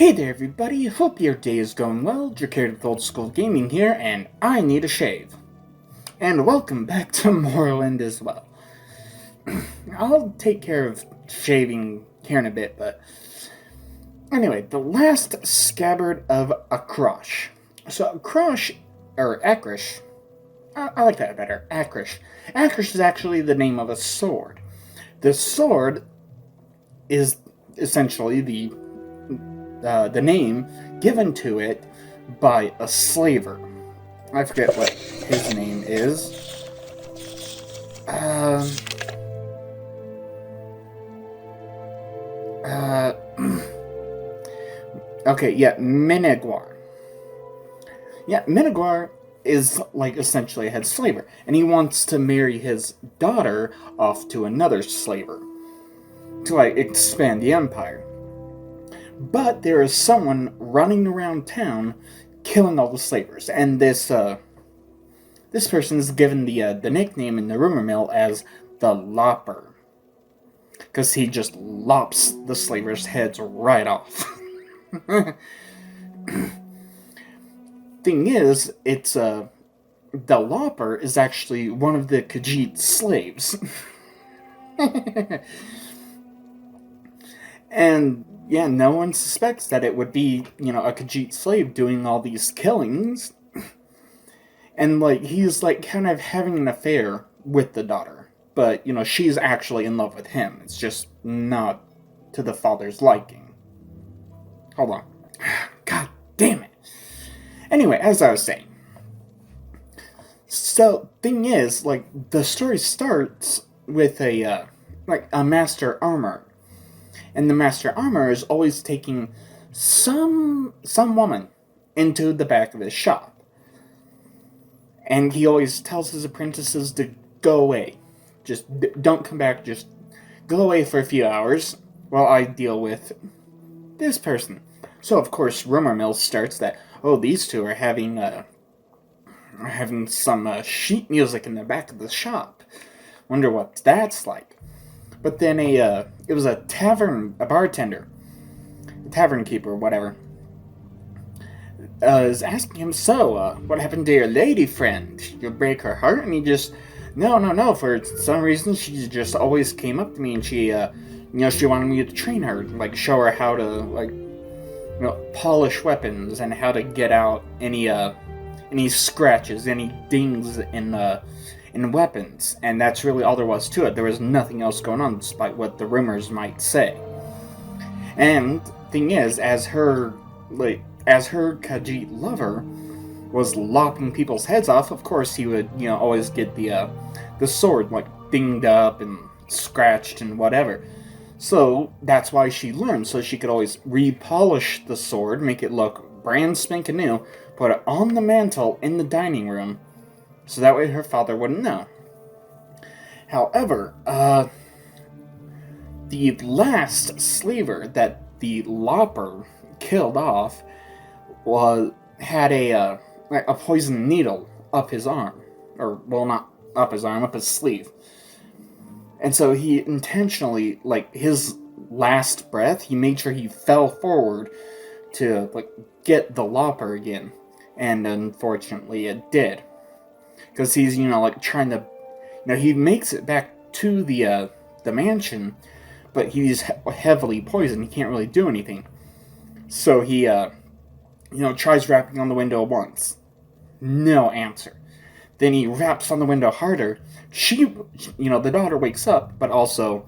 Hey there everybody, hope your day is going well. Jacared with Old School Gaming here, and I need a shave. And welcome back to Morrowind as well. I'll take care of shaving here in a bit, but... Anyway, the last scabbard of Akrosh. So Akrosh, or Akrish, I like that better, Akrish. Akrish is actually the name of a sword. The sword is essentially the name given to it by a slaver. I forget what his name is. Okay, yeah, Menegwar. Yeah, Menegwar is, like, essentially a head slaver, and he wants to marry his daughter off to another slaver to, like, expand the empire. But there is someone running around town killing all the slavers, and this person is given the nickname in the rumor mill as the Lopper, because he just lops the slavers' heads right off. Thing is, it's the Lopper is actually one of the Khajiit slaves. And yeah, no one suspects that it would be, a Khajiit slave doing all these killings. And, like, he's, like, kind of having an affair with the daughter. But, she's actually in love with him. It's just not to the father's liking. Hold on. God damn it. Anyway, as I was saying. So, thing is, like, the story starts with a master armor. And the master armor is always taking some woman into the back of his shop. And he always tells his apprentices to go away. Just don't come back, just go away for a few hours while I deal with this person. So, of course, rumor mill starts that, oh, these two are having some sheet music in the back of the shop. Wonder what that's like. But then it was a bartender, a tavern keeper, whatever, is asking him, so, what happened to your lady friend? You break her heart? And he just, no, for some reason she just always came up to me and she, she wanted me to train her, like, show her how to, like, polish weapons and how to get out any scratches, any dings in weapons, and that's really all there was to it. There was nothing else going on, despite what the rumors might say. And thing is, as her Khajiit lover was lopping people's heads off, of course he would, always get the sword, like, dinged up and scratched and whatever. So that's why she learned, so she could always repolish the sword, make it look brand spanking new, put it on the mantle in the dining room, so that way her father wouldn't know. However, the last slaver that the Lopper killed off had a poisoned needle up his arm. Or, well, not up his arm, up his sleeve. And so he intentionally, like, his last breath, he made sure he fell forward to, like, get the Lopper again. And unfortunately it did. Because he's, trying to... he makes it back to the mansion, but he's heavily poisoned. He can't really do anything. So he, tries rapping on the window once. No answer. Then he raps on the window harder. She, the daughter wakes up, but also...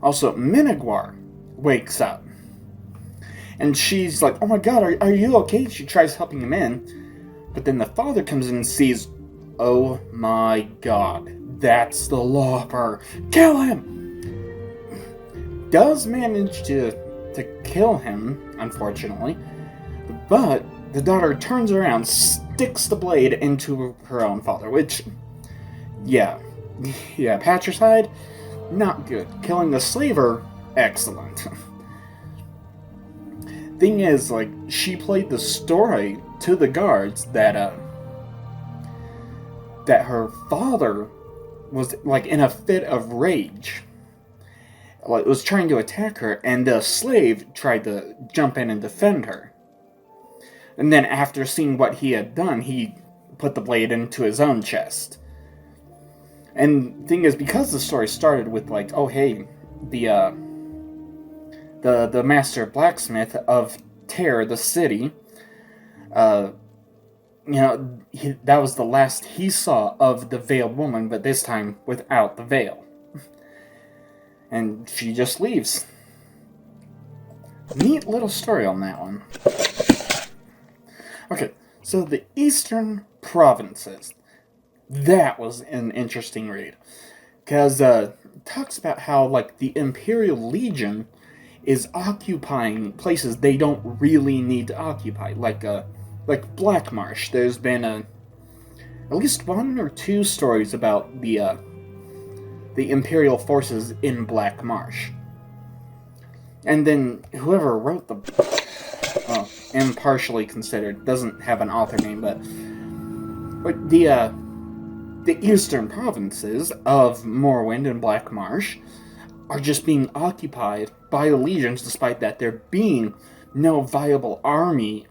Also, Menegwar wakes up. And she's like, oh my god, are you okay? She tries helping him in. But then the father comes in and sees, oh my god, that's the Lopper. Kill him! Does manage to kill him, unfortunately. But the daughter turns around, sticks the blade into her own father, which, yeah, patricide, not good. Killing the slaver, excellent. Thing is, like, she played the story to the guards that her father was, like, in a fit of rage was trying to attack her, and the slave tried to jump in and defend her. And then after seeing what he had done, he put the blade into his own chest. And the thing is, because the story started with like, oh hey, the master blacksmith of Terror, the city, that was the last he saw of the veiled woman, but this time without the veil. And she just leaves. Neat little story on that one. Okay, so the Eastern Provinces. That was an interesting read. Because it talks about how, like, the Imperial Legion is occupying places they don't really need to occupy. Like Black Marsh. There's been at least 1 or 2 stories about the Imperial forces in Black Marsh. And then whoever wrote the impartially considered, doesn't have an author name, but the eastern provinces of Morrowind and Black Marsh are just being occupied by the legions, despite that there being no viable army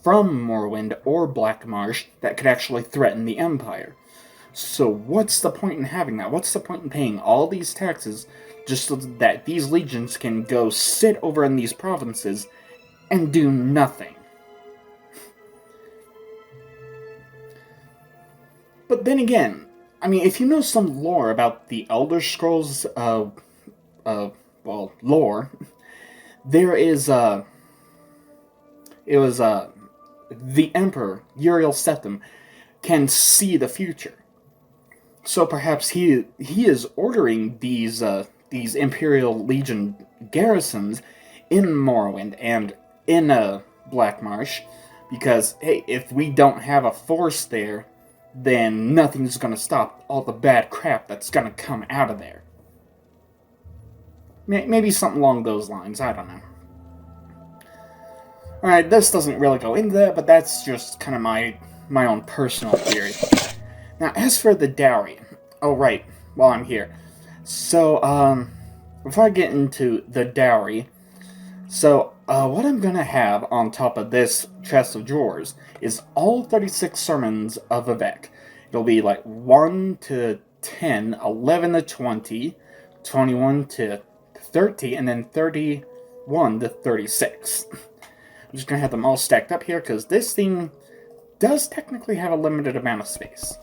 from Morrowind or Black Marsh that could actually threaten the Empire. So what's the point in having that? What's the point in paying all these taxes just so that these legions can go sit over in these provinces and do nothing? But then again, I mean, if you know some lore about the Elder Scrolls, lore, there is, the Emperor, Uriel Septim, can see the future. So perhaps he is ordering these Imperial Legion garrisons in Morrowind and in Black Marsh, because, hey, if we don't have a force there, then nothing's going to stop all the bad crap that's going to come out of there. Maybe something along those lines, I don't know. Alright, this doesn't really go into that, but that's just kind of my own personal theory. Now, as for the dowry, oh right, while I'm here. So, before I get into the dowry, what I'm gonna have on top of this chest of drawers is all 36 sermons of Vivek. It'll be like 1 to 10, 11 to 20, 21 to 30, and then 31 to 36. I'm just gonna have them all stacked up here, because this thing does technically have a limited amount of space.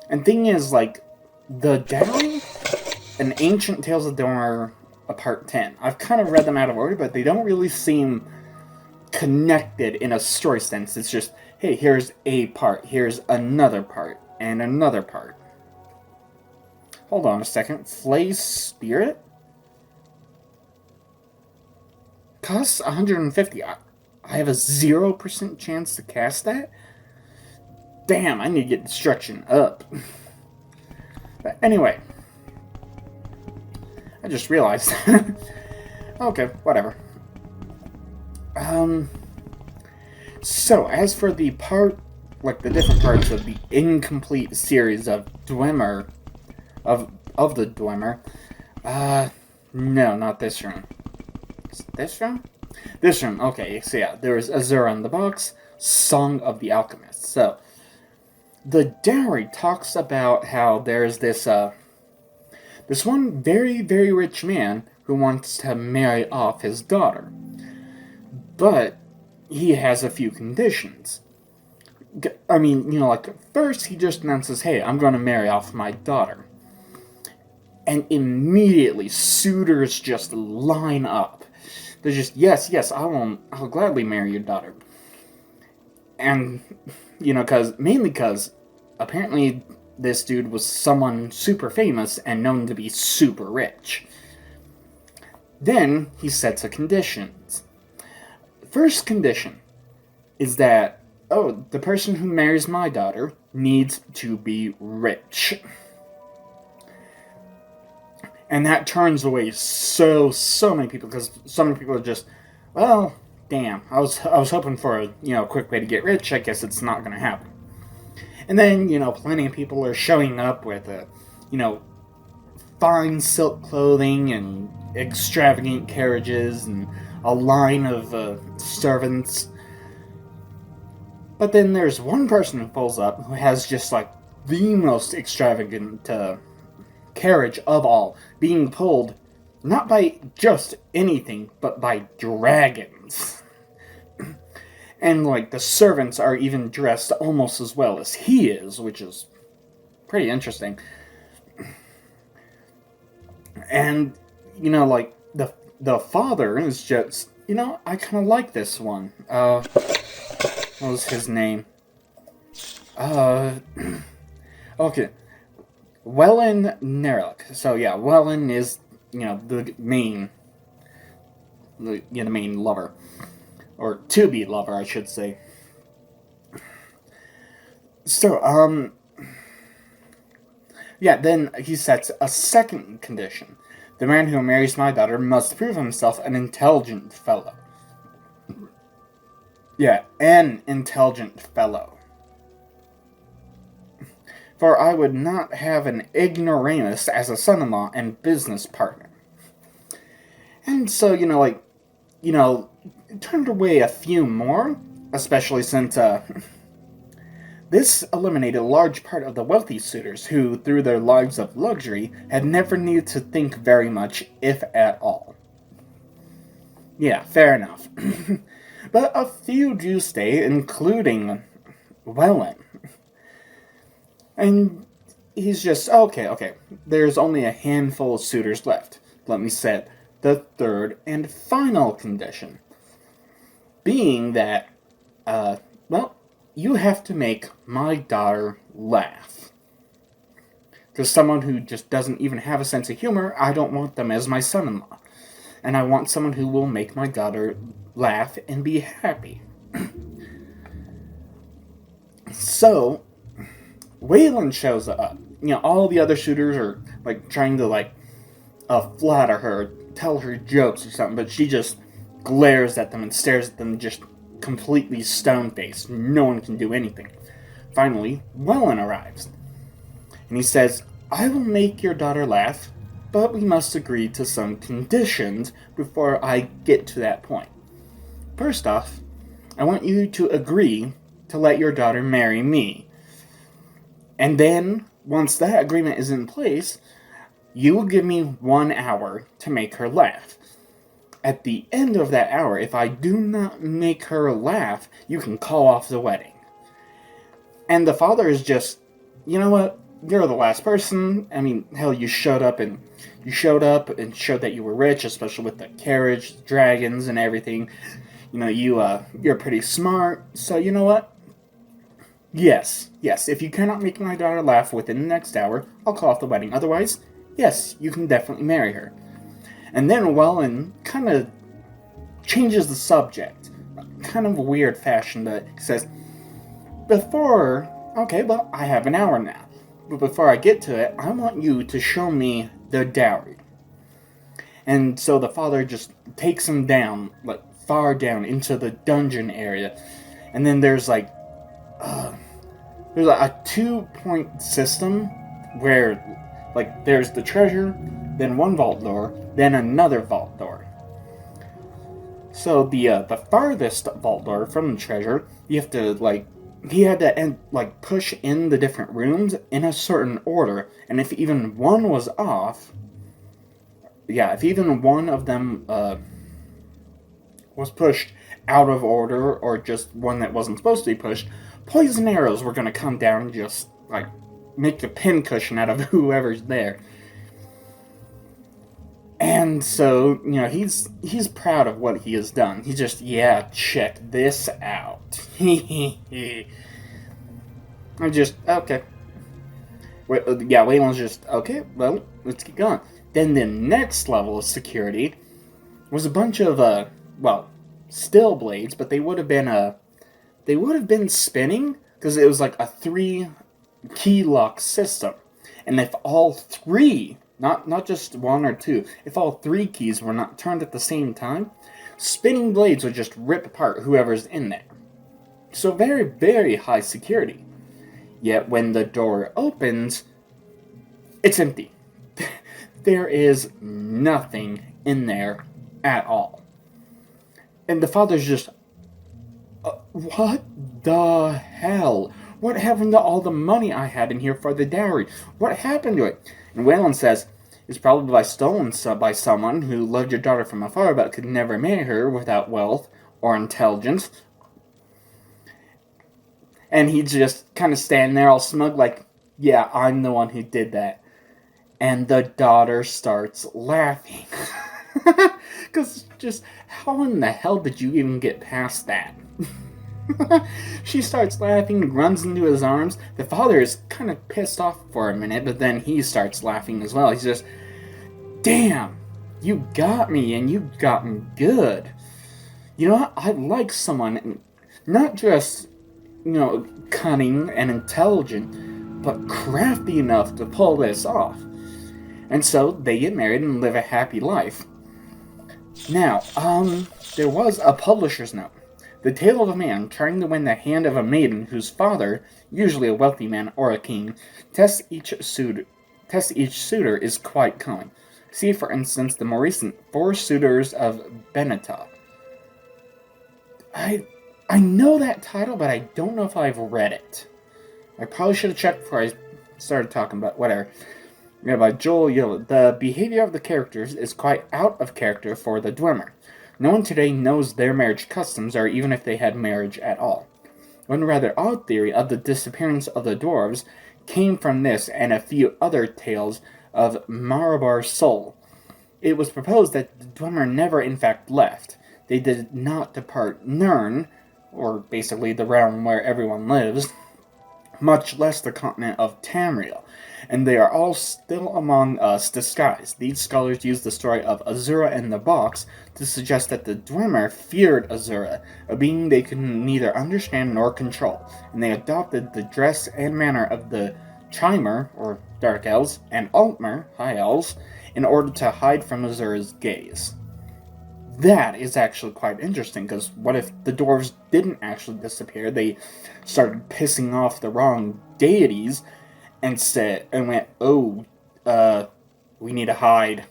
And thing is, like, the dowry and Ancient Tales of Dormer, Part 10. I've kind of read them out of order, but they don't really seem connected in a story sense. It's just, hey, here's a part, here's another part, and another part. Hold on a second. Flay Spirit? Costs 150. I have a 0% chance to cast that? Damn, I need to get destruction up. But anyway, I just realized. Okay, whatever. So, as for the part, like the different parts of the incomplete series of Dwemer, of the Dwemer, no, not this room. Is it this room? This room, okay, so yeah, there is Azura in the Box, Song of the Alchemist. So, the dowry talks about how there's this one very, very rich man who wants to marry off his daughter. But he has a few conditions. I mean, like, first he just announces, hey, I'm going to marry off my daughter. And immediately, suitors just line up. They're just, yes, I'll gladly marry your daughter. And, mainly because apparently this dude was someone super famous and known to be super rich. Then he sets a conditions. First condition is that, the person who marries my daughter needs to be rich. And that turns away so many people, because so many people are just, well, damn, I was hoping for a quick way to get rich. I guess it's not going to happen. And then plenty of people are showing up with fine silk clothing and extravagant carriages and a line of servants. But then there's one person who pulls up who has just like the most extravagant carriage of all, being pulled not by just anything, but by dragons. And like the servants are even dressed almost as well as he is, which is pretty interesting. And like the father is just, I kind of like this one. What was his name? Okay, Wellen Nerlich. So yeah, Wellen is the main lover, or to be lover, I should say. So yeah, then he sets a second condition. The man who marries my daughter must prove himself an intelligent fellow. Yeah, an intelligent fellow. For I would not have an ignoramus as a son-in-law and business partner. And so, turned away a few more, especially since, this eliminated a large part of the wealthy suitors who, through their lives of luxury, had never needed to think very much, if at all. Yeah, fair enough. But a few do stay, including Wellen. And he's just, okay, there's only a handful of suitors left. Let me set the third and final condition. Being that, you have to make my daughter laugh. To someone who just doesn't even have a sense of humor, I don't want them as my son-in-law. And I want someone who will make my daughter laugh and be happy. So, Waylon shows up. All the other suitors are, trying to, flatter her, tell her jokes or something, but she just glares at them and stares at them just completely stone-faced. No one can do anything. Finally, Wellen arrives. And he says, I will make your daughter laugh, but we must agree to some conditions before I get to that point. First off, I want you to agree to let your daughter marry me. And then, once that agreement is in place, you will give me 1 hour to make her laugh. At the end of that hour, if I do not make her laugh, you can call off the wedding. And the father is just, you know what? You're the last person. I mean, hell, you showed up and showed that you were rich, especially with the carriage, dragons, and everything. You're pretty smart. So you know what? Yes. If you cannot make my daughter laugh within the next hour, I'll call off the wedding. Otherwise, yes, you can definitely marry her. And then Wellen kind of changes the subject. Kind of a weird fashion, but he says, I have an hour now. But before I get to it, I want you to show me the dowry. And so the father just takes him down, far down into the dungeon area. And then there's a 2-point system where, there's the treasure, then one vault door, then another vault door. So the farthest vault door from the treasure, you have to, he had to push in the different rooms in a certain order, and if even one was off, if even one of them was pushed out of order, or just one that wasn't supposed to be pushed, poison arrows were going to come down and just, make a pincushion out of whoever's there. And so, he's proud of what he has done. He's just, check this out. I'm just, okay. Wayland's just, okay, well, let's get going. Then the next level of security was a bunch of, still blades, but they would have been spinning, because it was a 3-key lock system. And if all 3, not just 1 or 2, if all 3 keys were not turned at the same time, spinning blades would just rip apart whoever's in there. So very, very high security. Yet when the door opens, it's empty. there is nothing in there at all. And the father's just, what the hell? What happened to all the money I had in here for the dowry? What happened to it? And Waylon says, it's probably stolen by someone who loved your daughter from afar but could never marry her without wealth or intelligence. And he's just kind of standing there all smug like, yeah, I'm the one who did that. And the daughter starts laughing. Because just, how in the hell did you even get past that? She starts laughing, runs into his arms. The father is kind of pissed off for a minute, but then he starts laughing as well. He's just, damn, you got me, and you got me good. You know what? I like someone, not just, cunning and intelligent, but crafty enough to pull this off. And so they get married and live a happy life. Now, there was a publisher's note. The tale of a man trying to win the hand of a maiden whose father, usually a wealthy man or a king, tests each suitor is quite common. See, for instance, the more recent Four Suitors of Beneta. I know that title, but I don't know if I've read it. I probably should have checked before I started talking, but whatever. By Joel Yule. The behavior of the characters is quite out of character for the Dwemer. No one today knows their marriage customs, or even if they had marriage at all. One rather odd theory of the disappearance of the dwarves came from this and a few other tales of Marabar's soul. It was proposed that the Dwemer never in fact left. They did not depart Nirn, or basically the realm where everyone lives, much less the continent of Tamriel, and they are all still among us disguised. These scholars use the story of Azura and the Box to suggest that the Dwemer feared Azura, a being they could neither understand nor control, and they adopted the dress and manner of the Chimer, or Dark Elves, and Altmer, High Elves, in order to hide from Azura's gaze. That is actually quite interesting, because what if the dwarves didn't actually disappear? They started pissing off the wrong deities and went, oh, we need to hide.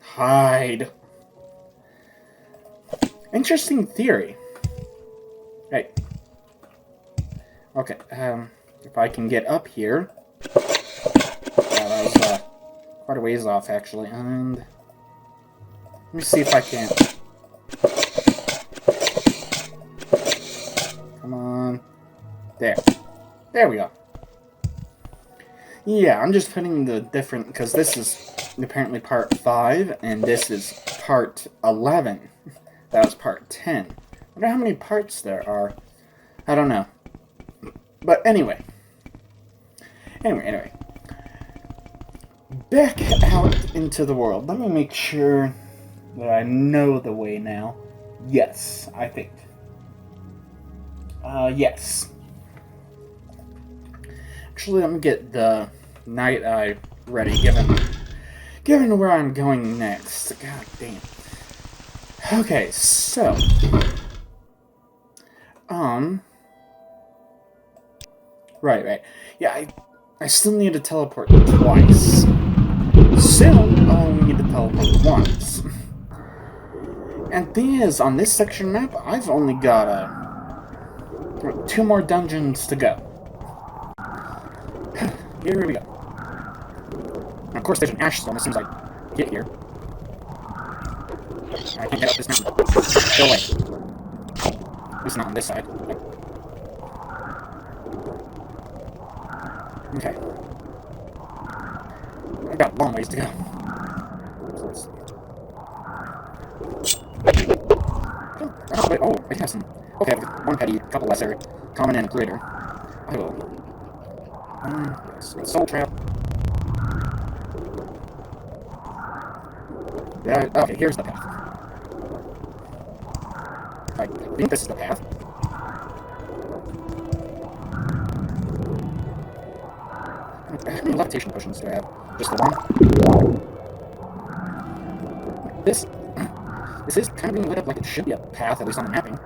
Hide. Interesting theory. Right. Okay, if I can get up here. That was quite a ways off, actually. And let me see if I can. Come on. There. There we go. Yeah, I'm just putting the different, because this is apparently part 5, and this is part 11. That was part 10. I wonder how many parts there are. I don't know. But anyway. Anyway. Back out into the world. Let me make sure that I know the way now. Yes, I think. Yes. Actually, let me get the night eye ready, given where I'm going next. God damn. Okay, so right. Yeah, I still need to teleport twice. Soon I'll only need to teleport once. And thing is, on this section map, I've only got 2 more dungeons to go. Here we go. And of course, there's an ash storm as soon as I get here. I can't get up this mountain. Go away. At least not on this side. Okay. I've got a long ways to go. Oh, I have some. Okay, one petty, a couple lesser, common and greater. I will. Soul trap. Yeah, okay, here's the path. I think this is the path. How many levitation potions do I have? Just the one? This is kind of being lit up like it should be a path, at least on the mapping.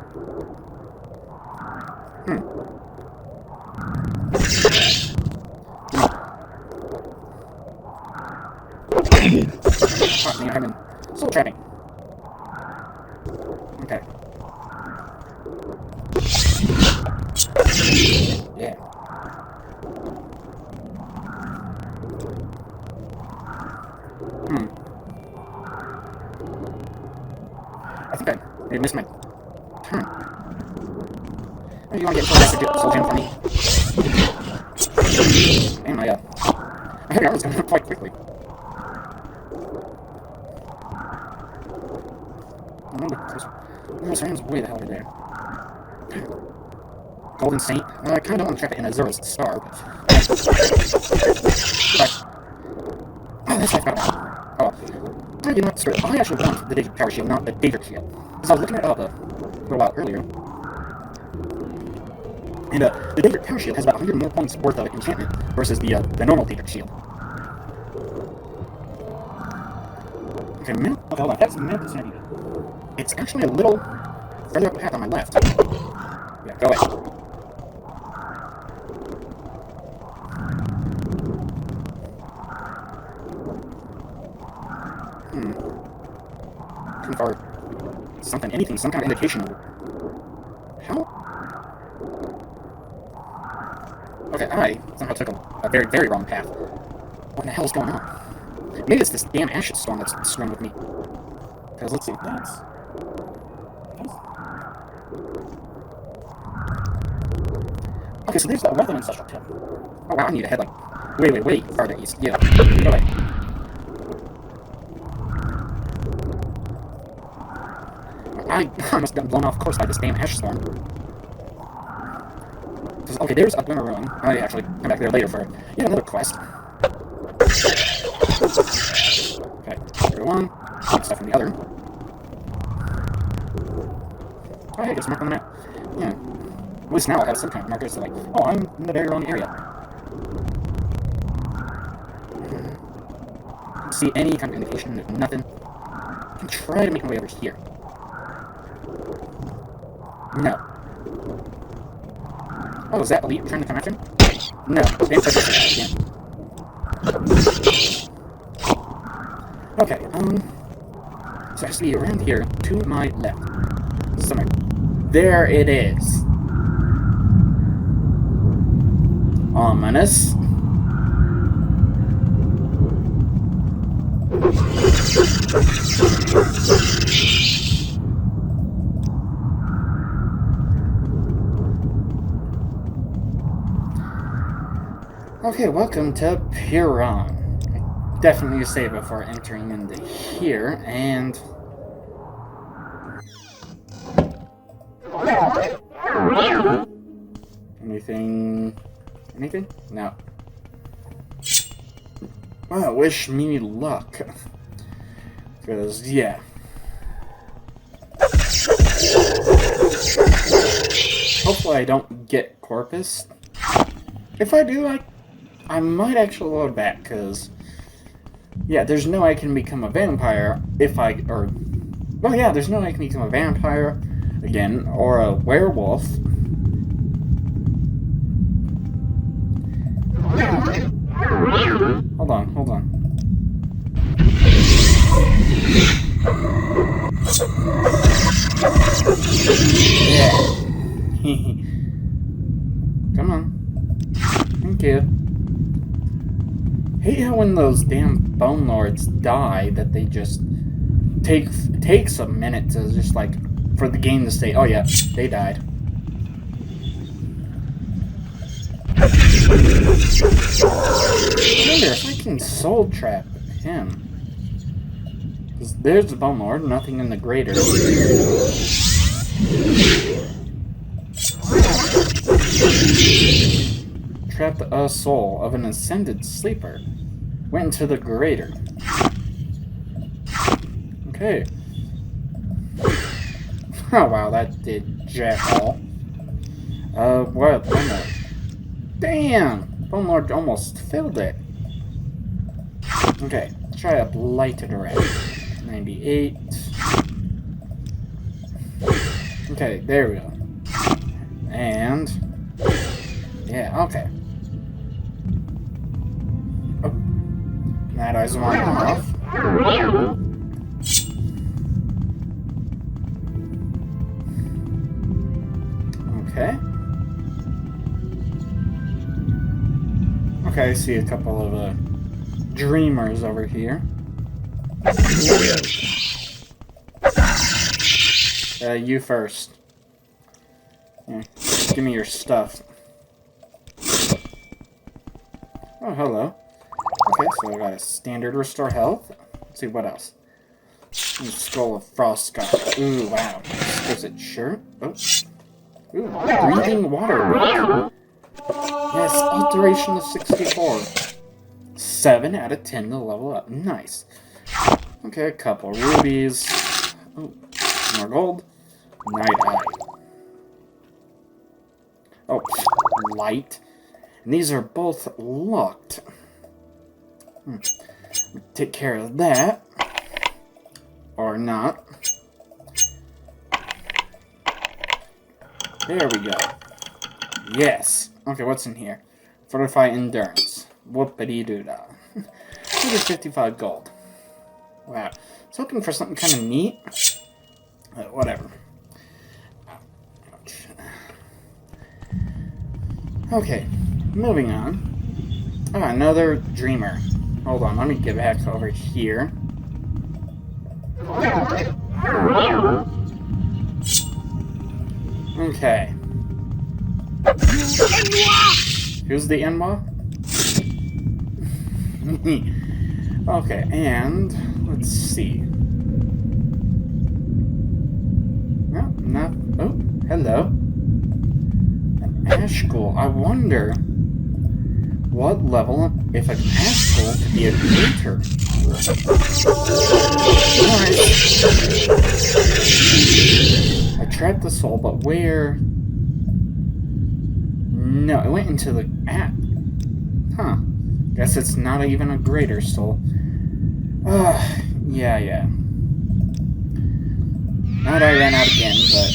Fuck me, I'm in soul trapping. Okay. Yeah. I think I missed my turn. Oh, you want to get close to do soul jam for me? Damn, I heard I was going quite quickly. This ram's way the hell over there. Golden Saint. I kind of don't want to trap it in a Zoro's star. Oh, that's what I forgot. Oh, you know what? Screw it. I actually want the Daedric Power Shield, not the Daedric Shield. Because I was looking it up a little while earlier. And the Daedric Power Shield has about 100 more points worth of enchantment versus the normal Daedric Shield. Okay, okay, hold on. That's Mount Intermediary. It's actually a little further up the path on my left. Yeah, go away. Looking for something, anything, some kind of indication of how? Okay, I somehow took a very, very wrong path. What in the hell is going on? Maybe it's this damn ashes storm that's screwing with me. Because let's see, that's... Okay, so there's that weather ancestral tip. Oh wow, I need to head like way farther east. Yeah, go away. I almost got blown off course by this damn ash storm. Okay, there's a Glimmer Ruin. I actually come back there later for yet another quest. Okay, there's one. Stuff from the other. Oh, hey, there's a mark on the map. Yeah. At least now I have some kind of markers so like, oh, I'm in the very wrong area. See any kind of indication? There's nothing. I can try to make my way over here. No. Oh, is that Elite trying to come after him? No. They didn't touch it again. Okay, so it has to be around here, to my left. Somewhere. There it is. Ominous. Okay, welcome to Piran. I definitely need to save before entering into here, and... Anything? Anything? No. Well, wish me luck. Because, yeah. Hopefully I don't get Corpus. If I do, I might actually load back, because... Yeah, there's no way I can become a vampire if I... Or... Well, yeah, there's no way I can become a vampire, again, or a werewolf. Hold on, hold on. Yeah. Come on. Thank you. Hate how when those damn Bone Lords die, that they just takes a minute to just like for the game to say, oh yeah, they died. I wonder if I can soul trap him. Because there's the Bone Lord, nothing in the greater. Trapped a soul of an ascended sleeper. Went into the greater. Okay. Oh wow, that did jack all. What? Bone Lord. Damn! Bone Lord almost filled it. Okay, try a blighted rat. 98. Okay, there we go. And... yeah, okay. Oh. Mad Eyes one off. Okay. Okay, I see a couple of dreamers over here. You first. Yeah. Give me your stuff. Oh, hello. Okay, so I got a standard restore health. Let's see what else. Skull of Frost God. Ooh, wow. Exquisite shirt. Oh. Ooh, breathing water. Yes, alteration of 64. 7 out of 10 to level up. Nice. Okay, a couple rubies. Oh, more gold. Night Eye. Oh, light. And these are both locked. Take care of that. Or not. There we go. Yes. Okay, what's in here? Fortify Endurance. Whoopity-doo-dah. 155 gold. Wow. I was hoping for something kind of neat. Whatever. Ouch. Okay, moving on. Oh, another dreamer. Hold on, let me get back over here. Okay. Who's the Enwa? Okay, and let's see. No, not. Oh, hello. An Ashghoul. I wonder what level if an Ashghoul could be a creator. Alright. I trapped the soul, but where? No, it went into the app. Huh. Guess it's not even a greater soul. Yeah. Not I ran out again, but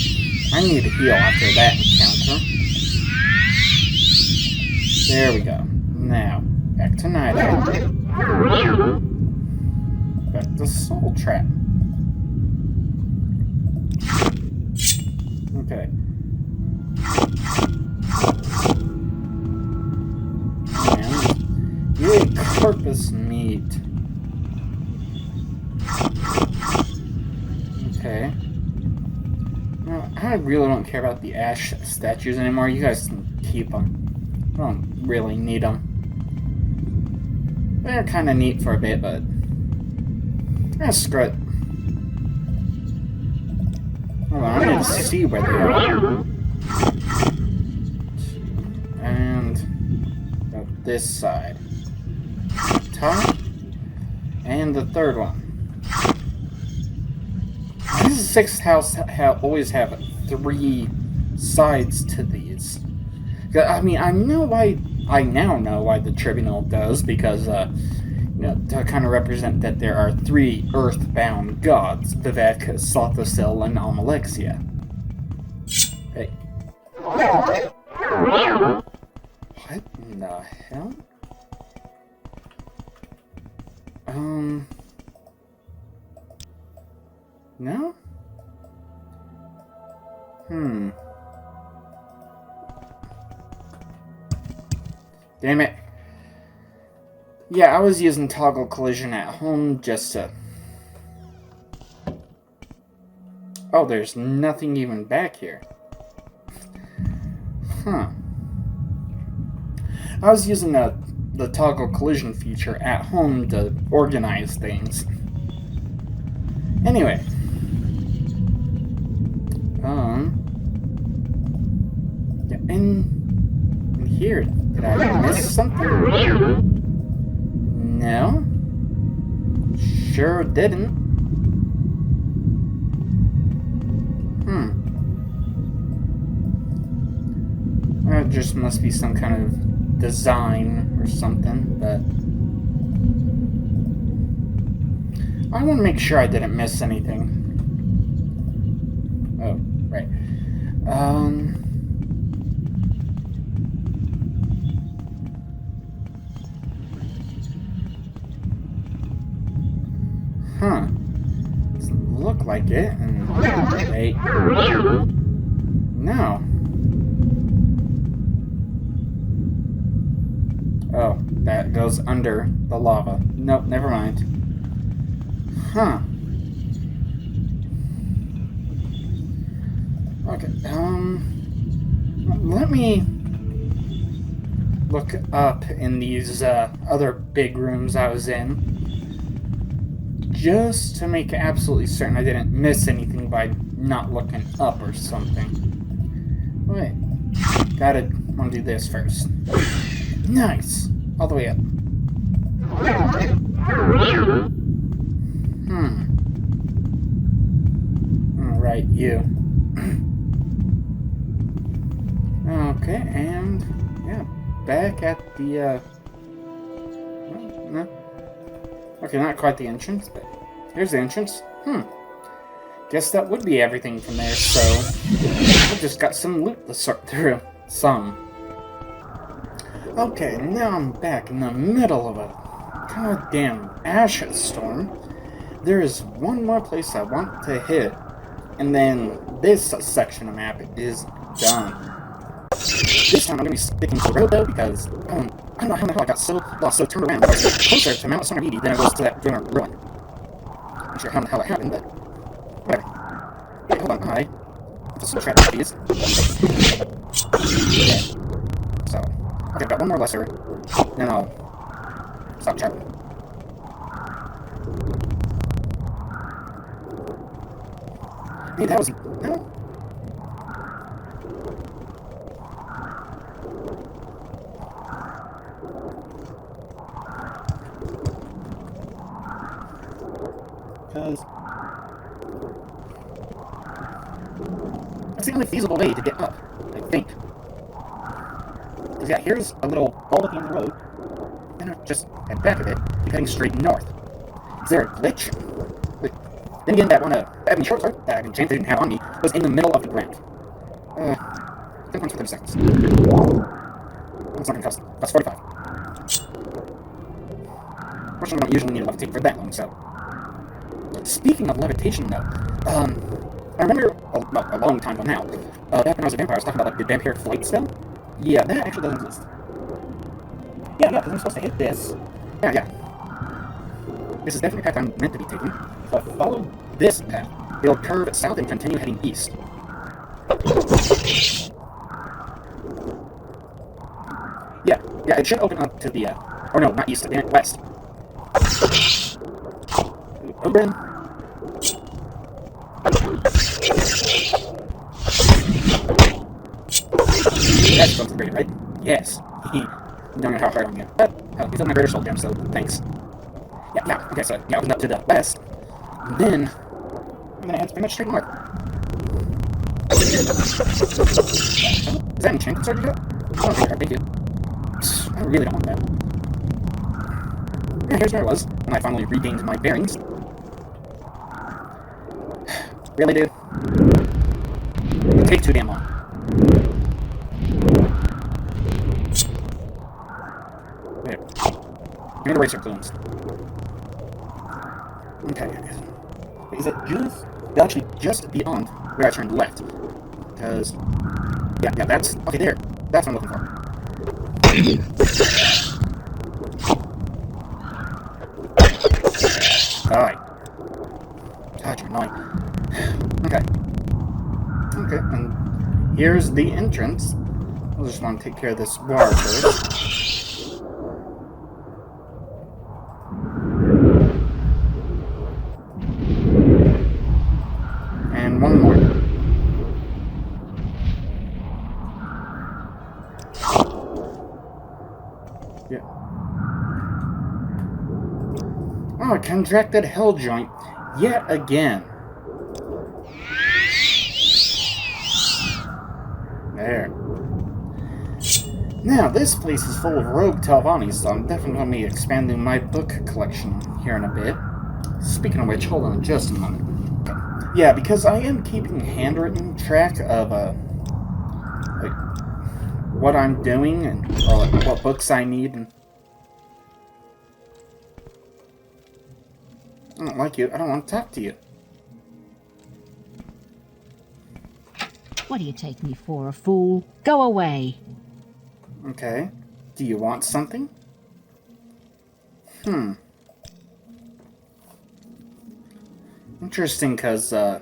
I need to heal after that encounter. There we go. Now, back to Night Eye. Back to Soul Trap. Okay. And you ate corpus meat. Okay. Well, I really don't care about the ash statues anymore. You guys can keep them. I don't really need them. They're kind of neat for a bit, but screw it. Hold on, I need to see where they are. And this side. Top. And the third one. These sixth house always have 3 sides to these. I mean, I now know why the tribunal does, because to kind of represent that there are 3 earthbound gods: Vivek, Sothosil, and Amalexia. Hey. What in the hell? No? Damn it. Yeah, I was using toggle collision at home just to... Oh, there's nothing even back here. Huh. I was using the toggle collision feature at home to organize things. Anyway. In here, did I miss something? No. Sure didn't. That just must be some kind of design or something, but I want to make sure I didn't miss anything. Oh, right. like it. And wait. No. Oh, that goes under the lava. Nope, never mind. Huh. Okay, let me look up in these other big rooms I was in, just to make absolutely certain I didn't miss anything by not looking up or something. Wait, wanna do this first. Nice! All the way up. Alright, you. Okay, and yeah, back at the no. Okay, not quite the entrance, but here's the entrance. Guess that would be everything from there, so I just got some loot to sort through. Some. Okay, now I'm back in the middle of a goddamn ash storm. There is one more place I want to hit, and then this section of map is done. This time I'm going to be sticking to the road though, because I don't know how the hell I got so lost, so turned around. I was closer to Mount Summaraize than I was to that ruin. I'm not sure how the hell that happened, but whatever. Wait, hold on, I have to switch trap these. Yeah. So, okay, I've got one more lesser, then I'll stop trapping. Hey, that was... no? Because that's the only feasible way to get up, I think. Because yeah, here's a little hole at the end of the road, and I'll just head back of it, keep heading straight north. Is there a glitch? Wait, then again, that one Ebony short sword that I enchanted didn't have on me was in the middle of the ground. 10 points for 30 seconds. What's not gonna cost? That's 45. Fortunately, we don't usually need a levitate for that long, so. Speaking of levitation, though, I remember a long time ago now, back when I was a vampire, I was talking about like the vampire flight spell. Yeah, that actually doesn't exist. Yeah, because I'm supposed to hit this. Yeah. This is definitely a path I'm meant to be taking. So I follow this path. It'll curve south and continue heading east. Yeah, it should open up to the, or no, not east, west. Open. That's going to the greater, right? Yes. You don't know how hard I'm going. But, he's on my greater soul gem, so thanks. Yeah, okay, so yeah, open up to the west. And then, I'm going to head pretty much straight north. Is that enchanted sword you got? I don't think I think it. I really don't want that. Yeah, here's where I was, when I finally regained my bearings. Really, dude? Take too damn long. There. Give me the racer plumes. Okay. Is it just... actually, just beyond where I turned left. Because... Yeah, that's... okay, there. That's what I'm looking for. Die. God, you're annoying. Okay, and here's the entrance. I just want to take care of this bar first. And one more. Yeah. Oh, a contracted hell joint. Yet again. There. Now, this place is full of rogue Talvani, so I'm definitely going to be expanding my book collection here in a bit. Speaking of which, hold on just a moment. Okay. Yeah, because I am keeping handwritten track of, like, what I'm doing, and or, like, what books I need, and... I don't like you. I don't want to talk to you. What do you take me for, a fool? Go away. Okay. Do you want something? Interesting, because, yeah.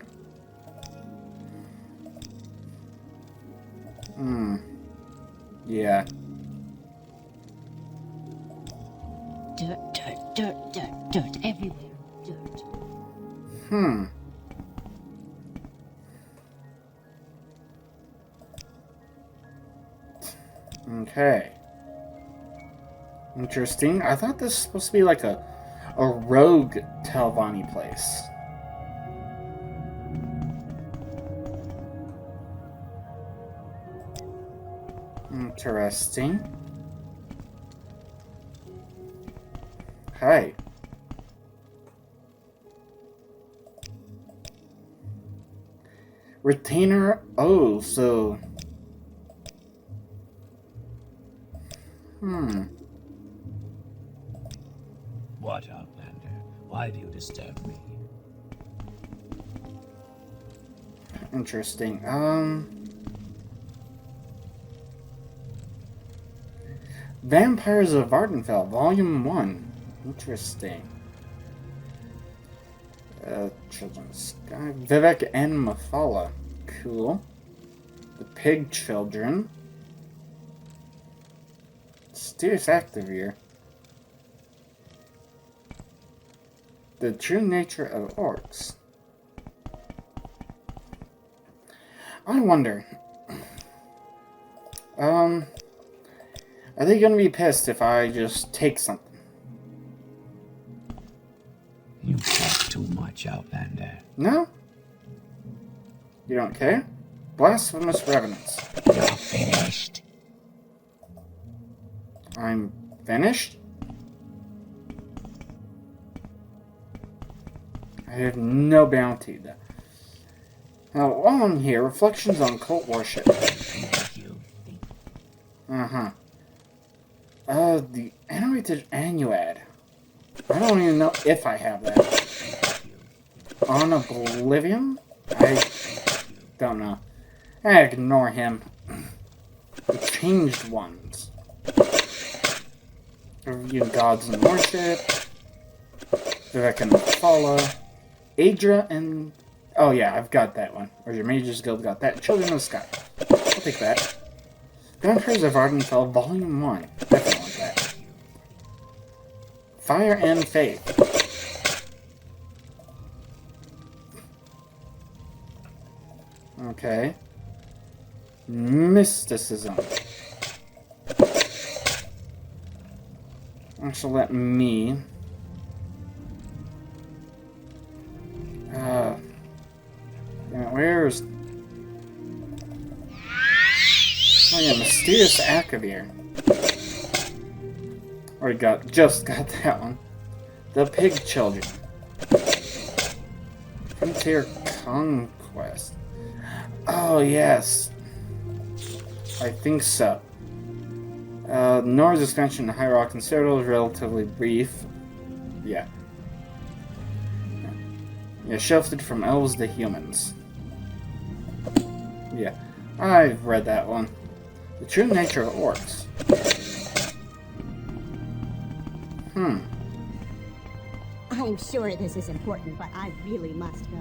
Dirt, dirt, dirt, dirt, dirt, everywhere. Dirt. Okay. Interesting. I thought this was supposed to be like a rogue Telvanni place. Interesting. Hi. Retainer. Oh, so. What, Outlander? Why do you disturb me? Interesting. Vampires of Ardenfell, Volume 1. Interesting. Children's Sky. Vivek and Mafala. Cool. The Pig Children. Mysterious Activeer. The True Nature of Orcs. I wonder. Are they gonna be pissed if I just take something? You talk too much, Outlander. No? You don't care? Blasphemous Revenants. You're finished. I'm finished? I have no bounty. Now, while I'm here, reflections on cult worship. The animated Annuad. I don't even know if I have that. On Oblivion? I don't know. I ignore him. The Changed Ones. Review Gods and Worship. Vivek and Follow. Adra and... Oh yeah, I've got that one. Or your Mage's Guild got that. Children of the Sky. I'll take that. Vampires of Ardenfell, Volume 1. Definitely want that. Fire and Faith. Okay. Mysticism. Actually, let me... where's... Oh yeah, Mysterious Activeer. Already just got that one. The Pig Children. Frontier Conquest. Oh yes. I think so. Nora's expansion to High Rock and Citadel is relatively brief. Yeah. Yeah, shifted from elves to humans. Yeah, I've read that one. The True Nature of Orcs. I'm sure this is important, but I really must go.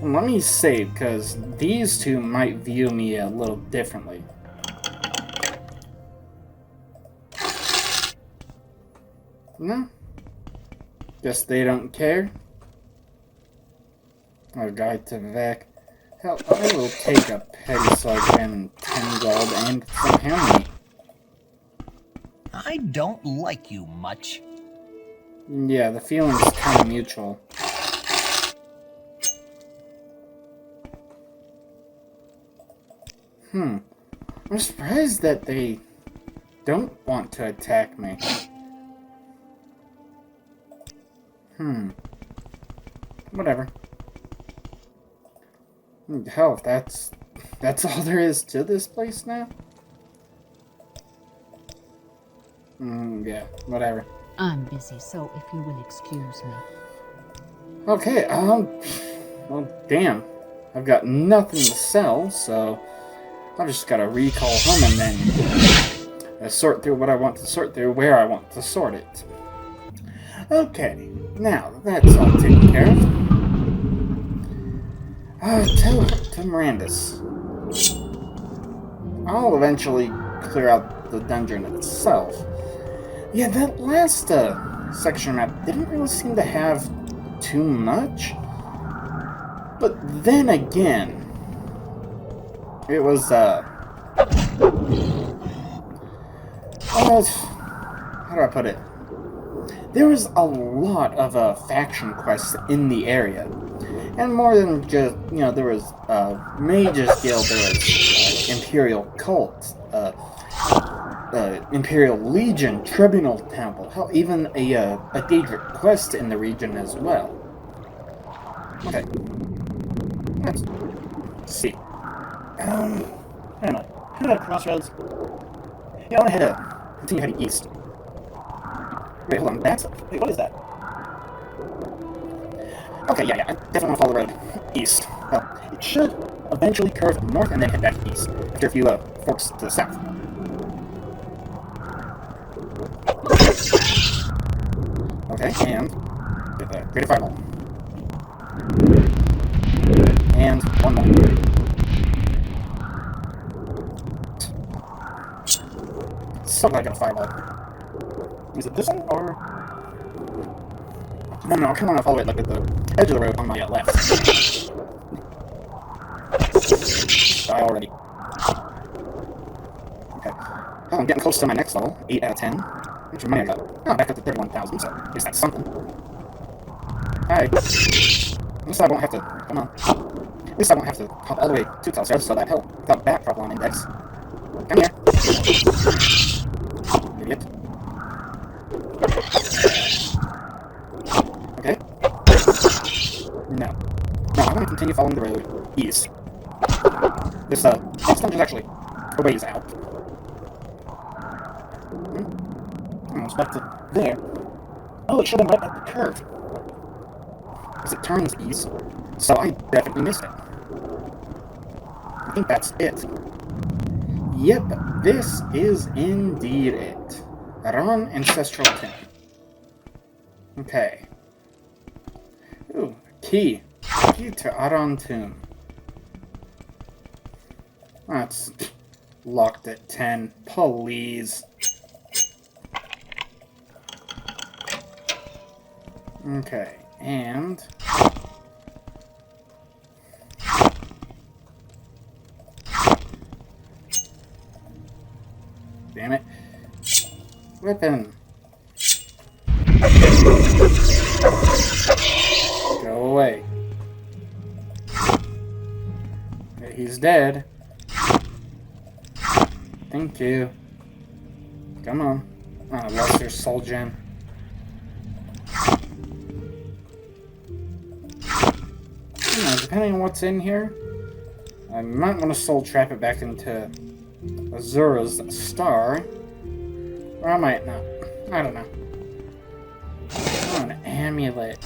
Well, let me save, because these two might view me a little differently. No? Guess they don't care. A guide to Vivek. Hell, I will take a petty sledgehammer and 10 gold and some ham meat. I don't like you much. Yeah, the feeling's kind of mutual. I'm surprised that they don't want to attack me. Whatever. Hell, if that's all there is to this place now? Yeah, whatever. I'm busy, so if you will excuse me. Okay, well, damn. I've got nothing to sell, so I've just gotta recall home and then sort through what I want to sort through, where I want to sort it. Okay, now that's all taken care of. To Miranda's. I'll eventually clear out the dungeon itself. Yeah, that last section map didn't really seem to have too much. But then again, it was, how do I put it? There was a lot of faction quests in the area. And more than just, you know, there was Mages Guild, there was Imperial Cult, Imperial Legion, Tribunal Temple, hell, even a Daedric quest in the region as well. Okay. Let's see. I don't know. Head at Crossroads. Yeah, I want to continue heading east. Wait, hold on. Wait, what is that? Okay, yeah, I definitely want to follow the road east. Well, it should eventually curve north and then head back east after a few forks to the south. Okay, and greater fireball. And one more. So glad I got a fireball. Is it this one, or...? No, come on, I'll follow it like at the edge of the road on my left. Die already. Okay. Oh, I'm getting close to my next level. 8 out of 10. How much money I got? Oh, back up to 31,000, so at least that's something. Alright. At least I won't have to... Come on. At least I won't have to hop all the way to Telstars so that help without back problem on index. Come here. Idiot. Okay. No, I want to continue following the road east. This dungeon's actually a ways out. Almost back to there. Oh, it should have been right at the curve. Because it turns east, so I definitely missed it. I think that's it. Yep, this is indeed it. Aran Ancestral Tomb. Okay. Ooh, key. Key to Aran Tomb. That's locked at 10. Please. Okay, and... Damn it. Weapon. Go away. Okay, he's dead. Thank you. Come on. Oh, Lesser Soul Gem. Depending on what's in here, I might want to soul trap it back into Azura's star. Or I might not. I don't know. Oh, an amulet.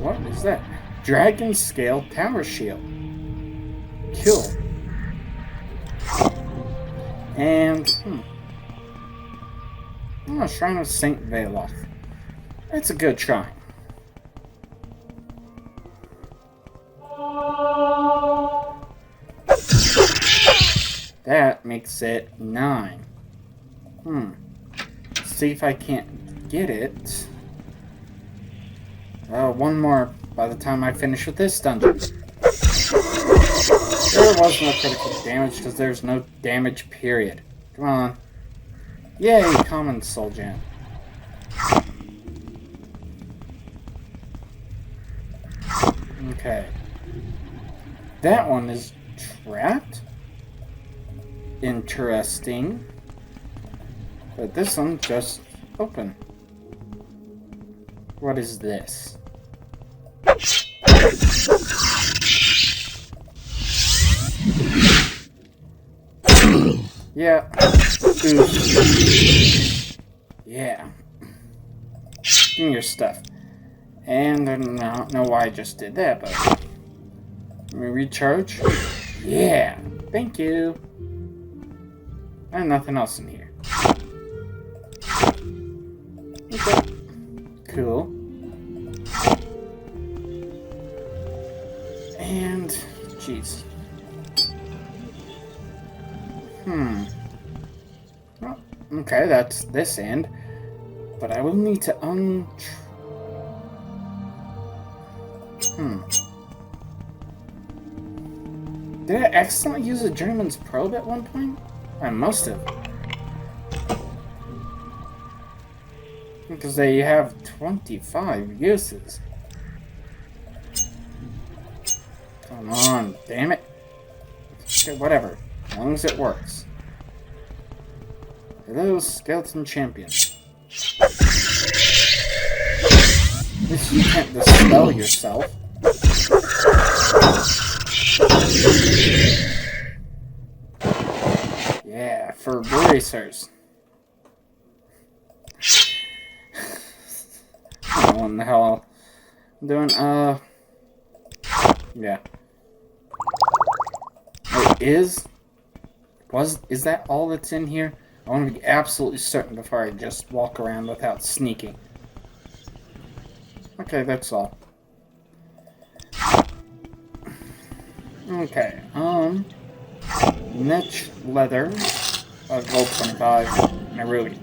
What is that? Dragon Scale Power Shield. Cool. And, oh, Shrine of Saint Valoth. That's a good shrine. That makes it 9. Let's see if I can't get it. One more by the time I finish with this dungeon. There was no critical damage because there's no damage period. Come on. Yay, common soul gem. Okay. That one is trapped. Interesting. But this one just open. What is this? Yeah. Oof. Yeah. Give me your stuff. And I don't know why I just did that, but... Let me recharge. Yeah. Thank you. And nothing else in here. Okay. Cool. And... Jeez. Well, okay, that's this end. But I will need to Did I accidentally use a journeyman's probe at one point? I must have. Because they have 25 uses. Come on, damn it. Okay, whatever. As long as it works. Hello, skeleton champion. At least you can't dispel yourself. Yeah, for bracers. I don't know what the hell I'm doing. Yeah. Wait, is that all that's in here? I want to be absolutely certain before I just walk around without sneaking. Okay, that's all. Okay, niche leather, gold 25, and a ruby.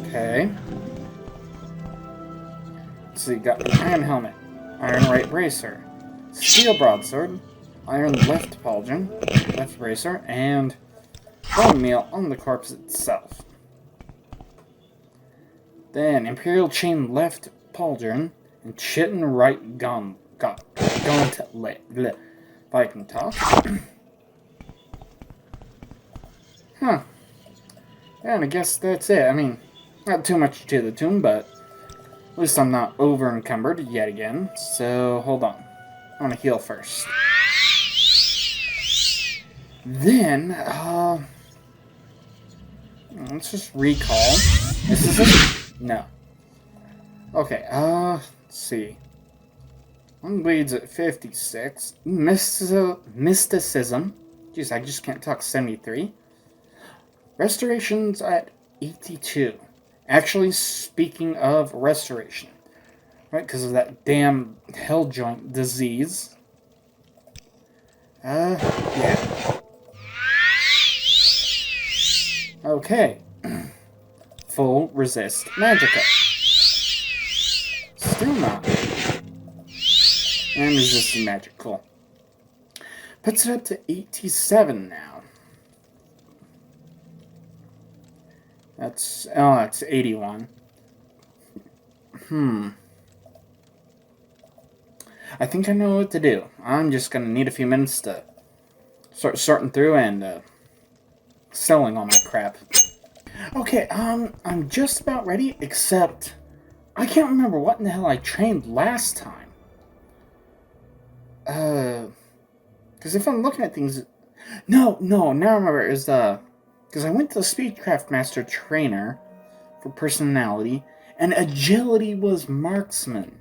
Okay. So you got an iron helmet, iron right bracer, steel broadsword, iron left pauldron, left bracer, and bone meal on the corpse itself. Then imperial chain left pauldron and chitin right gauntlet. If I can talk. Huh. Yeah, and I guess that's it. I mean, not too much to the tune, but at least I'm not over encumbered yet again. So hold on. I want to heal first. Then, let's just recall. This is it. No. Okay, let's see. One bleeds at 56. Mysticism. Jeez, I just can't talk. 73. Restoration's at 82. Actually, speaking of restoration, right, because of that damn hell joint disease. Yeah. Okay. Full resist magicka. Still not. And resisting magic, cool. Puts it up to 87 now. That's 81. I think I know what to do. I'm just gonna need a few minutes to start sorting through and selling all my crap. Okay, I'm just about ready, except I can't remember what in the hell I trained last time. Because if I'm looking at things... No, now I remember, it was because I went to the Speedcraft Master Trainer for personality, and agility was marksman.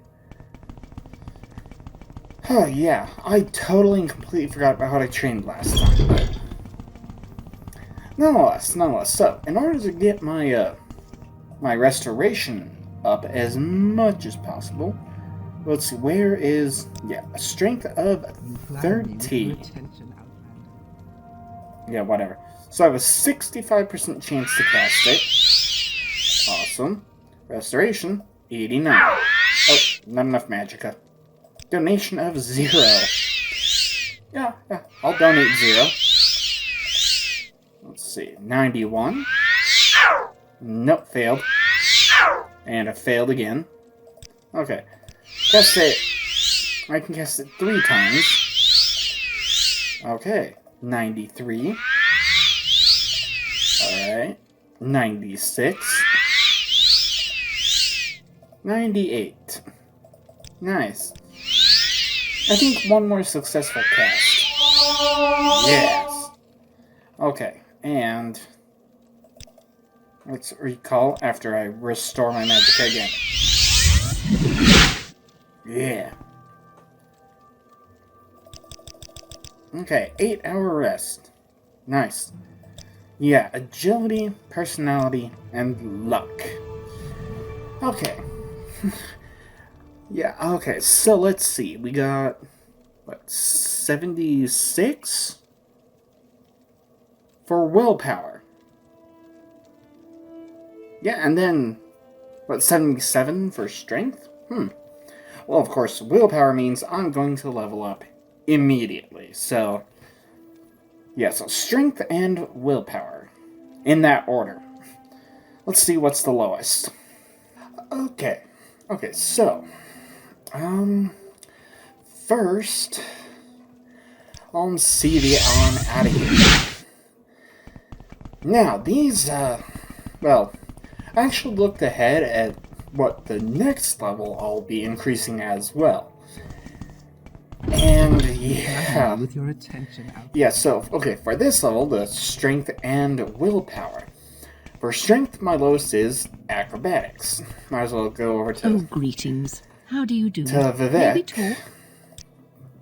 Oh, yeah, I totally and completely forgot about how I trained last time, but... Nonetheless, so, in order to get my, my restoration up as much as possible, let's see, where is, yeah, a strength of 30. Yeah, whatever. So I have a 65% chance to cast it. Awesome. Restoration, 89. Oh, not enough magicka. Donation of 0. Yeah, I'll donate 0. Let's see, 91. Nope, failed. And I failed again. Okay. Cast it. I can cast it 3 times. Okay. 93. Alright. 96. 98. Nice. I think one more successful cast. Yes. Okay, and let's recall after I restore my magic again. Yeah. Okay, 8-hour rest. Nice. Yeah, agility, personality, and luck. Okay. Yeah, okay, so let's see. We got, what, 76? For willpower. Yeah, and then, what, 77 for strength? Well, of course, willpower means I'm going to level up immediately. So, yeah, so strength and willpower. In that order. Let's see what's the lowest. Okay. Okay, so, first, I'll see the on out of here. Now, these, well, I actually looked ahead at what the next level I'll be increasing as well. And yeah. With your attention out. Yeah, so, okay, for this level, the strength and willpower. For strength, my lowest is acrobatics. Might as well go over to... Oh, greetings. How do you do? To Vivek. Maybe talk?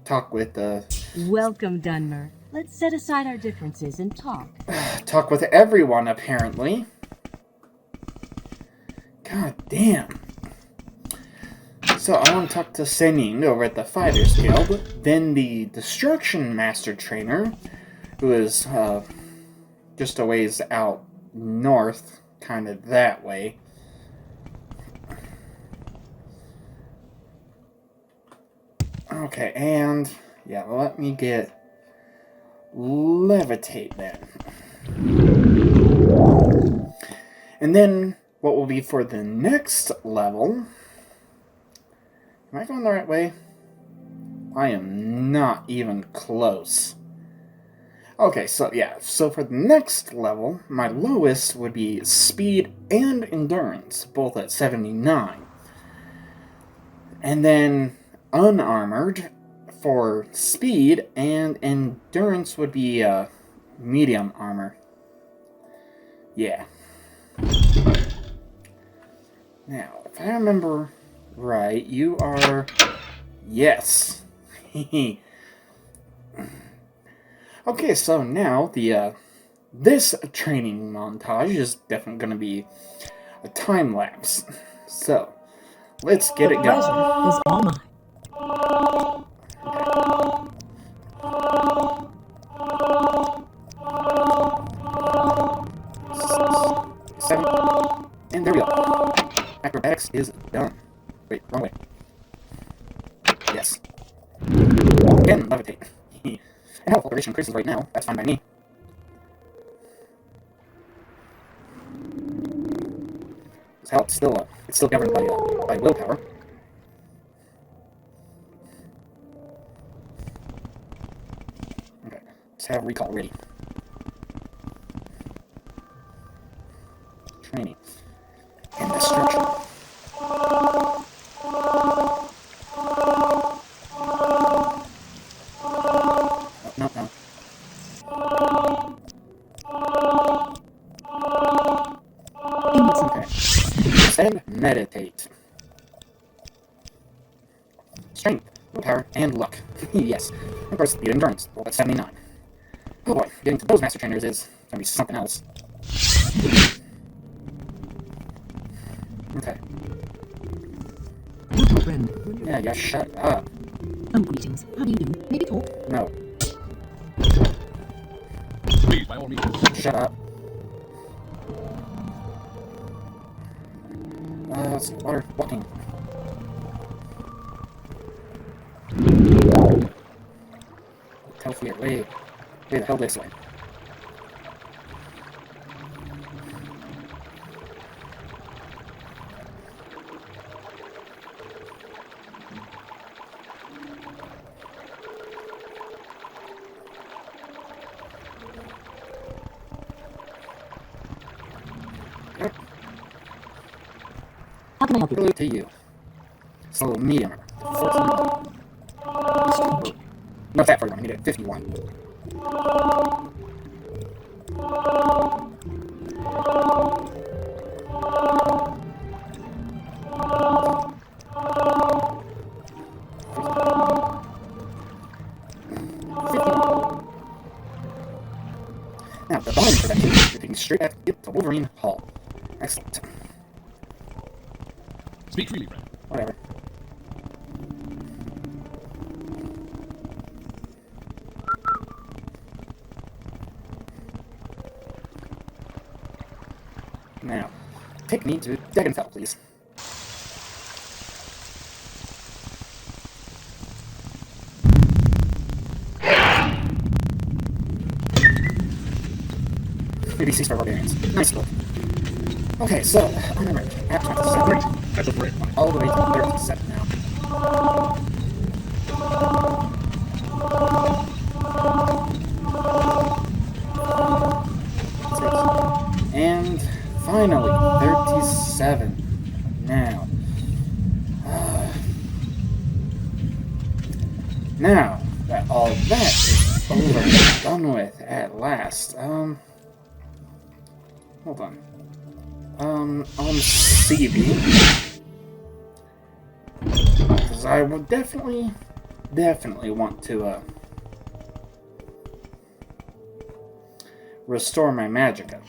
Talk with the... Welcome, Dunmer. Let's set aside our differences and talk. Talk with everyone, apparently. God damn. So I want to talk to Senin over at the Fighters Guild, then the Destruction Master Trainer, who is just a ways out north, kind of that way. Okay, and yeah, let me get Levitate then. And then what will be for the next level... Am I going the right way? I am not even close. Okay, so yeah, so for the next level, my lowest would be speed and endurance, both at 79. And then unarmored for speed, and endurance would be medium armor. Yeah. Now, if I remember right, you are... Yes. Okay, so now the this training montage is definitely going to be a time lapse. So, let's get it going. Is all mine. Seven. And there we go. Acrobatics is done. Wait, wrong way. Yes. Again, levitate. And health alteration increases right now. That's fine by me. This health still, it's still governed by willpower. Okay, let's have recall ready. Training. And destruction. No. Okay. Instead, meditate. Strength, willpower, and luck. Yes. Of course, the endurance. Well, that's 79. Oh boy, getting to those master trainers is gonna be something else. Okay. Friend. Yeah, shut up. Greetings. How do you do? Maybe talk? No. Please, by all means. Shut up. Let's see, water, walking. Tell fear, way the hell this way. How can I help you? Blue to you. So medium. 14. Not that 41, I need it 51. Now, the volume for that key is taking straight back to Wolverine Hall. Excellent. Speak freely, friend. Whatever. Now, take me to Degenfell, please. Maybe cease for barbarians. Nice look. Okay, so, on the right, at 27. That's a break. All the way to 37 now. And finally, 37. Now. Now that all that is over and done with at last, hold on. On CB. Because I would definitely want to, restore my magicka.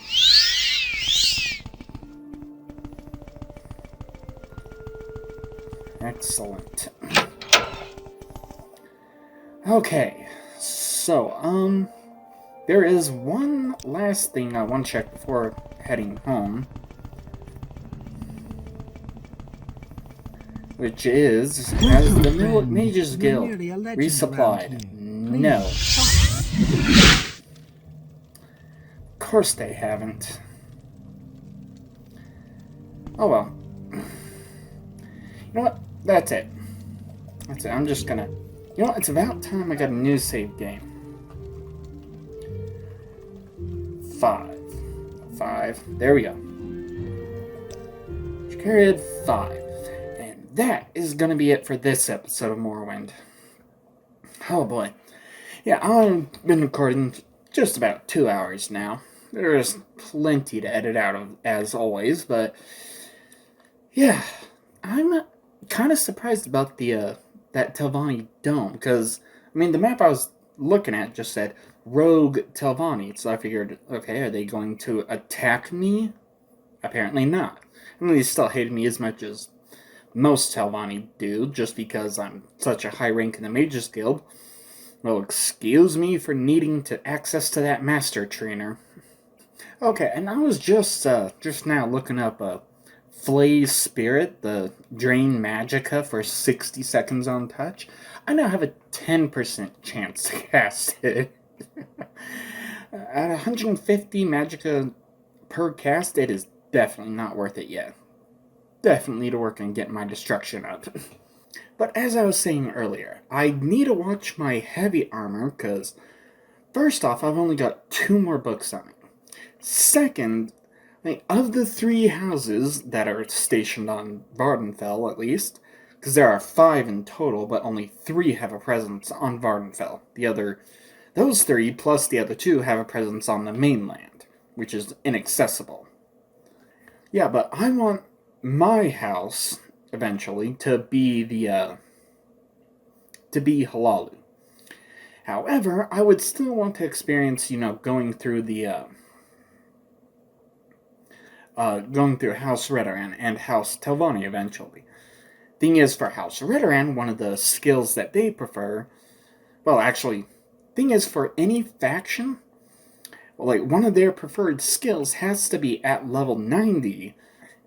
Excellent. Okay, so, there is one last thing I want to check before heading home. Which is, has the Mages Guild resupplied? No. Of course they haven't. Oh well. You know what? That's it. That's it. I'm just gonna... You know what? It's about time I got a new save game. 5. There we go. Period 5. And that is gonna be it for this episode of Morrowind. Oh boy. Yeah, I've been recording just about 2 hours now. There's plenty to edit out of, as always, but... Yeah, I'm kind of surprised about the, that Telvanni Dome, because, I mean, the map I was looking at just said Rogue Telvanni, so I figured, okay, are they going to attack me? Apparently not. I mean, they still hated me as much as most Telvanni do, just because I'm such a high rank in the Mages Guild. Well, excuse me for needing to access to that Master Trainer. Okay, and I was just now looking up, Flay's Spirit, the Drain Magicka for 60 seconds on touch. I now have a 10% chance to cast it. At 150 Magicka per cast, it is definitely not worth it yet. Definitely need to work on getting my destruction up. But as I was saying earlier, I need to watch my heavy armor, because first off, I've only got 2 more books on it. Second, like, of the 3 houses that are stationed on Vardenfell, at least, because there are 5 in total, but only 3 have a presence on Vardenfell. Those 3, plus the other 2, have a presence on the mainland, which is inaccessible. Yeah, but I want my house, eventually, to be Halalu. However, I would still want to experience, going through going through House Redoran and House Telvanni eventually. Thing is, for House Redoran, one of the skills that they prefer, well, actually, thing is, for any faction, like, one of their preferred skills has to be at level 90,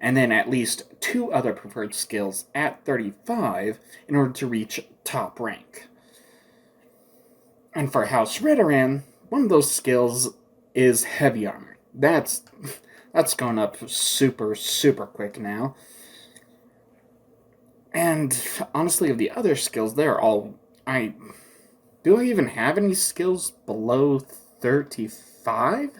and then at least 2 other preferred skills at 35 in order to reach top rank. And for House Redoran, one of those skills is heavy armor. That's going up super, super quick now. And honestly, of the other skills, they're all... Do I even have any skills below 35?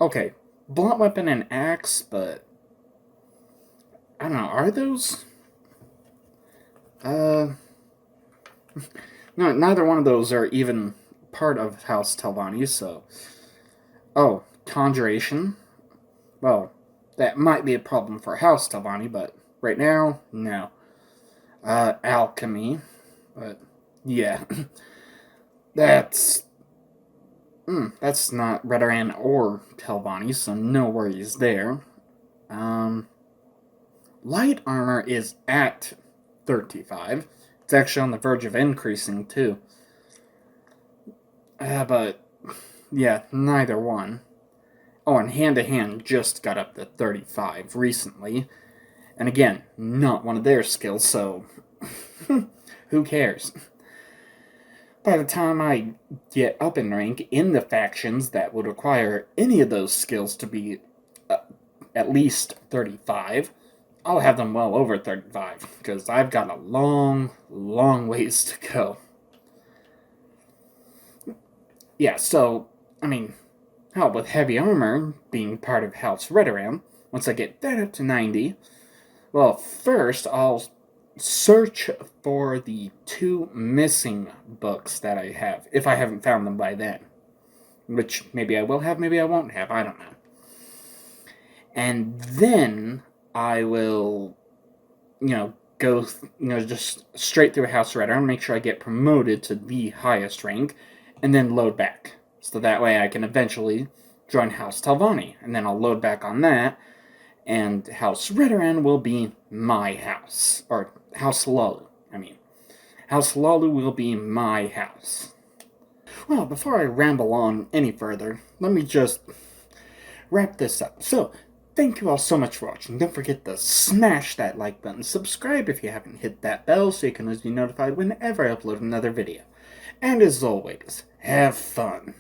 Okay. Blunt weapon and axe, but... I don't know, are those? No, neither one of those are even part of House Telvanni, so... Oh, Conjuration? Well, that might be a problem for House Telvanni, but right now, no. Alchemy, but yeah. That's not Redoran or Telvanni, so no worries there. Light armor is at 35. It's actually on the verge of increasing, too. But, yeah, neither one. Oh, and hand-to-hand just got up to 35 recently. And again, not one of their skills, so who cares? By the time I get up in rank in the factions that would require any of those skills to be at least 35, I'll have them well over 35, because I've got a long, long ways to go. Yeah, so, I mean, hell, with heavy armor being part of House Redoran, once I get that up to 90, well, first I'll search for the 2 missing books that I have, if I haven't found them by then. Which maybe I will have, maybe I won't have, I don't know. And then I will, go, just straight through House Redoran and make sure I get promoted to the highest rank, and then load back. So that way I can eventually join House Telvanni, and then I'll load back on that, and House Redoran will be my house. Or House Lulu, House Lulu will be my house. Well, before I ramble on any further, let me just wrap this up. So, thank you all so much for watching. Don't forget to smash that like button, subscribe if you haven't hit that bell so you can always be notified whenever I upload another video. And as always, have fun.